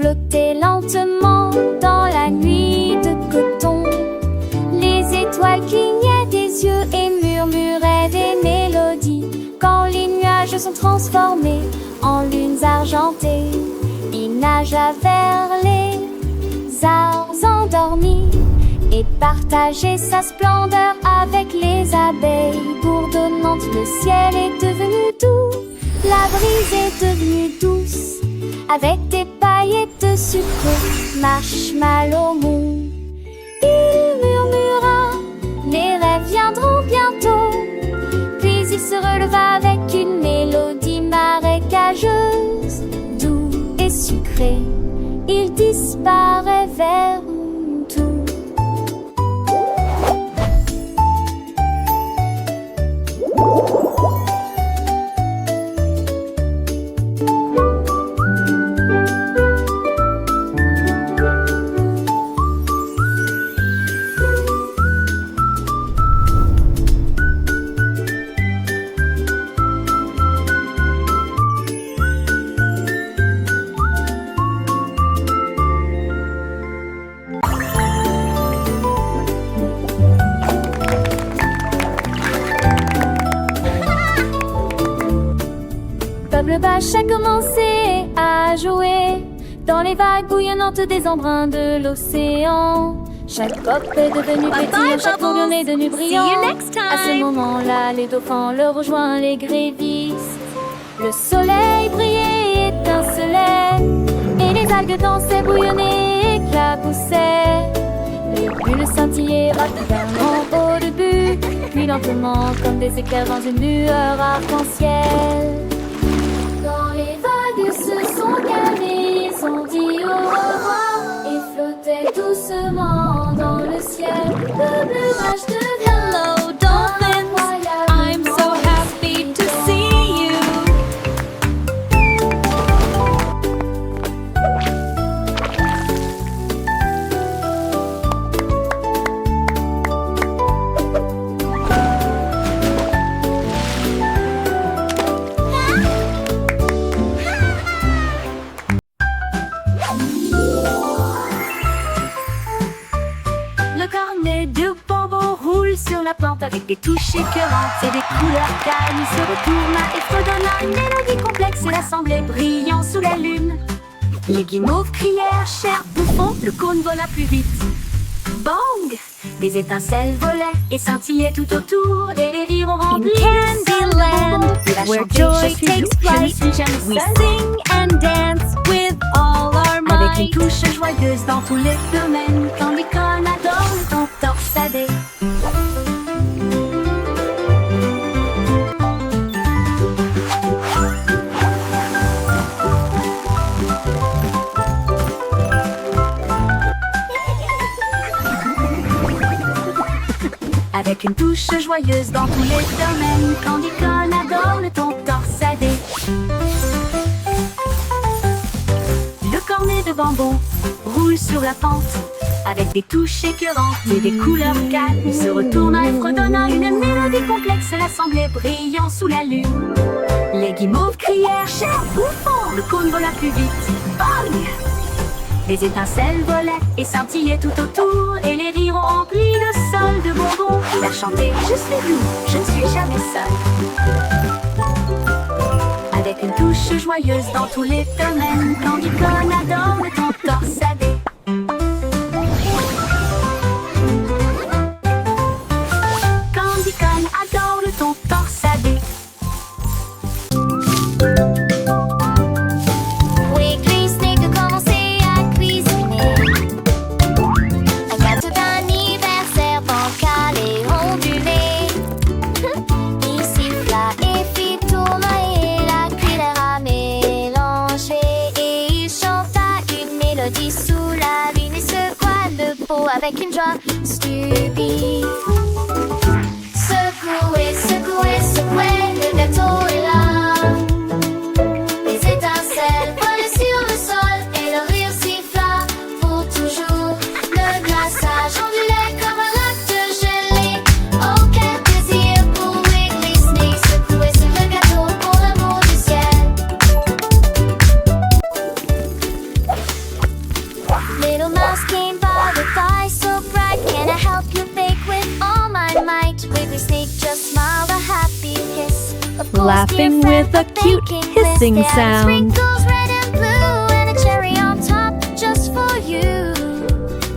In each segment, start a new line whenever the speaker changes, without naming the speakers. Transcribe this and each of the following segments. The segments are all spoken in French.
flottait lentement dans la nuit de coton. Les étoiles clignaient des yeux et murmuraient des mélodies. Quand les nuages sont transformés en lunes argentées, il nagea vers les arbres endormis et partageait sa splendeur avec les abeilles bourdonnantes. Le ciel est devenu doux, la brise est devenue douce, avec des paillettes de sucre, marshmallow mou. Il murmura, les rêves viendront bientôt. Puis il se releva avec une mélodie marécageuse, doux et sucré. Il disparaît vers tout. Le bâche a commencé à jouer dans les vagues bouillonnantes des embruns de l'océan. Chaque pop est devenu pétillant, chaque tourbillon est devenu brillant. À ce moment-là, les dauphins le rejoignent, les grévisses. Le soleil brillait, étincelait, et les algues dansaient, bouillonnaient, éclaboussaient. Les bulles scintillaient rapidement au début, puis lentement comme des éclairs dans une lueur arc-en-ciel. Quand les vagues se sont calmées, ils ont dit au revoir et flottaient doucement dans le ciel. Le plumage devient
Hello, dolphins. I'm so happy to see you.
Le cornet de bonbons roule sur la pente avec des touches écœurantes et des couleurs calmes. Il se retourna et fredonna une mélodie complexe et l'assemblée brillant sous la lune. Les guimauves crièrent, cher bouffon, le cône vola plus vite. Bang! Des étincelles volaient et scintillaient tout autour et les rires ont rempli
In Candyland, where joy takes flight, we sing and dance with all our
avec une
might.
touche joyeuse dans tous les domaines. Candy Corn adore le ton torsadé. Avec une touche joyeuse dans tous les domaines, Candy Corn adore le ton torsadé. Le cornet de bonbons roule sur la pente avec des touches écœurantes et des couleurs calmes. Il se retourna et fredonna une mélodie complexe, l'assemblée brillant sous la lune. Les guimauves crièrent, cher bouffon, le cône vola plus vite. Bang! Des étincelles volaient et scintillaient tout autour, et les rires ont rempli le sol de bonbons. Il a chanté, je suis doux, je ne suis jamais seul. Avec une touche joyeuse dans tous les domaines, Candy Corn adore le ton torsadé. Candy Corn adore le ton torsadé.
Weekly Snake a commencé à cuisiner un gâteau d'anniversaire bancal et ondulé. Il siffla et fit tournoyer la cuillère à mélanger, et il chanta une mélodie sous la lune et secoua le pot avec une joie stupide. Secouez, secouez, secouez, le gâteau est là. Les étincelles volaient sur le sol et le rire siffla pour toujours. Le glaçage ondulait comme un lac de gelée. Oh, quel plaisir pour Wiggly Snake. Secouer sur le gâteau pour l'amour du ciel.
laughing
dear
with a
friend,
cute
baking
hissing
list, and
sound.
sprinkles red and blue, and a cherry on top just for you.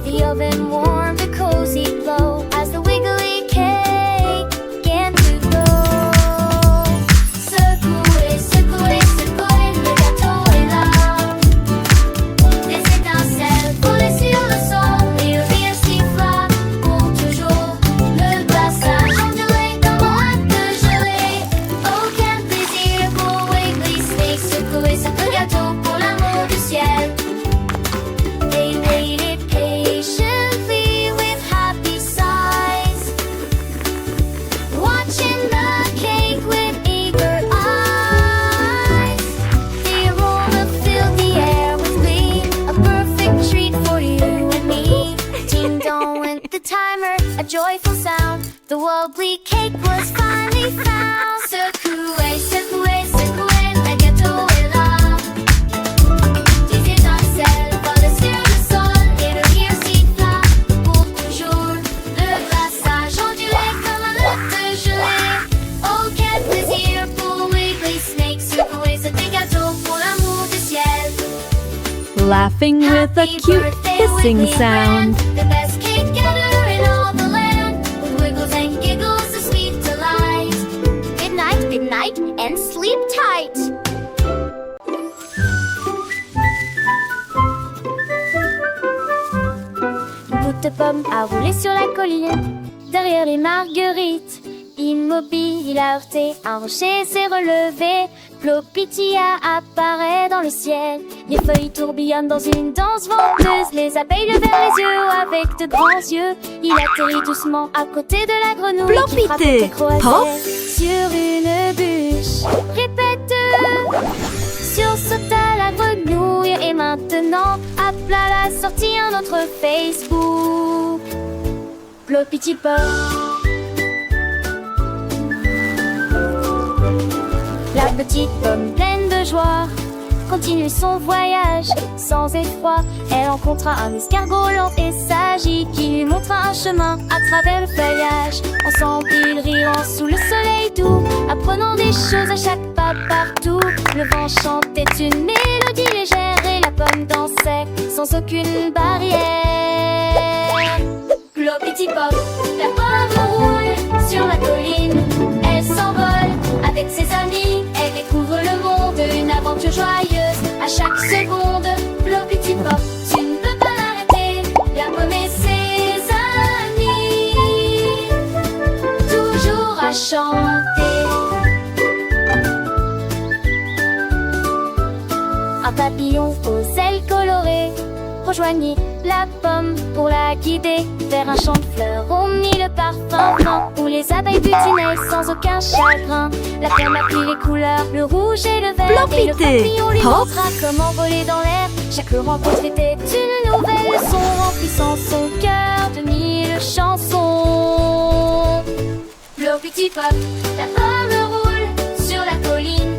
The oven warmed a cozy glow as the wiggly cake began to glow. Secouez, secouez, secouez, le gâteau est là. Des étincelles volées sur le sol et le rire siffla pour toujours. Le glaçage ondulé comme un lac de gelée. Oh, quel plaisir pour Wiggly Snake. Secouez ce gâteau pour l'amour du ciel. They waited patiently with happy sighs, watching the cake with eager eyes. The aroma filled the air with glee, a perfect treat for you and me. Ding dong went the timer, a joyful sound. The wobbly cake was finally found. Secouez, secouez, secouez, le gâteau est là. Des étincelles volent sur le sol et le rire siffla pour toujours. Le glaçage ondulé comme un lac de gelée. Oh, quel plaisir pour Wiggly Snake. Secouer ce gâteau pour l'amour du ciel.
Laughing with a
Happy
cute
birthday,
hissing
Wiggly
sound.
friend. The best cake gatherer in all the land. With wiggles and giggles, a sweet delight. Good night, good night, and sleep tight. Une bout de pomme a roulé sur la colline. Derrière les marguerites, immobile, il a heurté, un rocher s'est relevé. Plopitia apparaît dans le ciel. Les feuilles tourbillonnent dans une danse venteuse. Les abeilles levèrent les yeux avec de grands yeux. Il atterrit doucement à côté de la grenouille qui frappe
Plopité,
des croisées
hop.
sur une bûche. Répète. Sursauta la grenouille et maintenant à plat la sortie un autre Facebook. Plopiti pop. La petite pomme pleine de joie continue son voyage sans effroi. Elle rencontra un escargot lent et sage qui lui montra un chemin à travers le feuillage. Ensemble ils riront sous le soleil doux, apprenant des choses à chaque pas partout. Le vent chantait une mélodie légère et la pomme dansait sans aucune barrière. Plopiti pop, la pomme roule sur la colline. Elle s'envole avec ses amis. Elle découvre le monde, une aventure joyeuse à chaque seconde. Plopiti pop, tu ne peux pas l'arrêter. La pomme et ses amis, toujours à chanter. Un papillon aux ailes colorées rejoignit la pomme pour la guider vers un champ de fleurs. On mit le parfum fin où les abeilles butinaient sans aucun chagrin. La pomme apprit les couleurs, le rouge et le vert. Et le papillon lui
Hop.
montra comment voler dans l'air. Chaque rencontre était une nouvelle leçon, remplissant son cœur de mille chansons. Plopiti pop, la pomme roule sur la colline.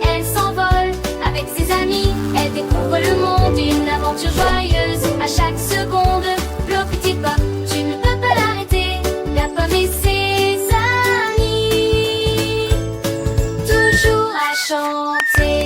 Elle s'envole avec ses amis. Elle découvre le monde, une aventure joyeuse à chaque seconde. Plopiti pop, tu ne peux pas l'arrêter. La pomme et ses amis, toujours à chanter.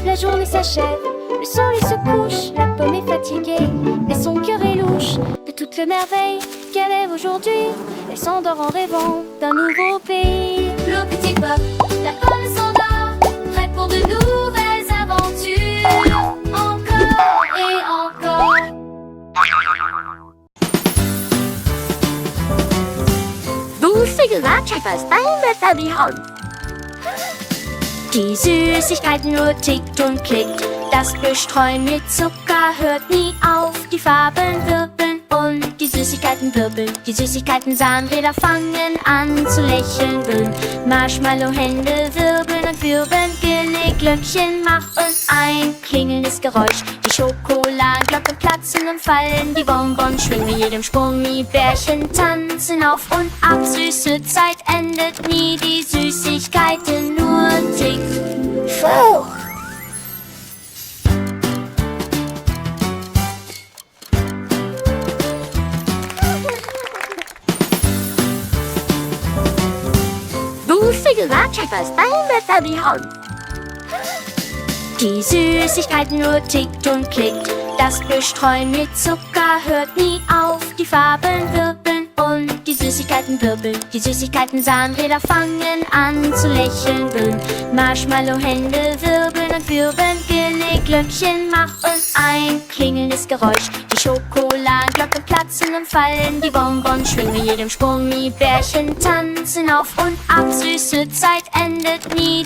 La journée s'achève, le soleil se couche, la pomme est fatiguée, mais son cœur est louche de toutes les merveilles qu'elle rêve aujourd'hui. Elle s'endort en rêvant d'un nouveau pays. Plopiti pop, la pomme s'endort, prête pour de nouvelles aventures. Encore et encore.
Du Süßigkeiten Babyhund. Die Süßigkeiten nur tickt und klickt. Das Bestreuen mit Zucker hört nie auf. Die Farben wirbeln und die Süßigkeiten wirbeln. Die Süßigkeiten Zahnräder fangen an zu lächeln. Böen. Marshmallow-Hände wirbeln und wirbeln. Glöckchen machen ein klingelndes Geräusch. Die Schokoladenglocken platzen und fallen. Die Bonbons schwingen mit jedem Sprung. Die Bärchen tanzen auf und ab. Süße Zeit endet nie. Die Süßigkeiten nur ticken.
figure that out as time with the home.
Die Süßigkeitenuhr tickt und klickt. Das Bestreuen mit Zucker hört nie auf. Die Farben wirbeln und die Süßigkeiten wirbeln. Die Süßigkeiten-Zahnräder fangen an zu lächeln. Marshmallow-Hände wirbeln und wirbeln. Glöckchen machen ein klingelndes Geräusch. Die Schokoladenglocken platzen und fallen. Die Bonbons schwingen mit jedem Sprung. Die Bärchen tanzen auf und ab. Süße Zeit endet nie.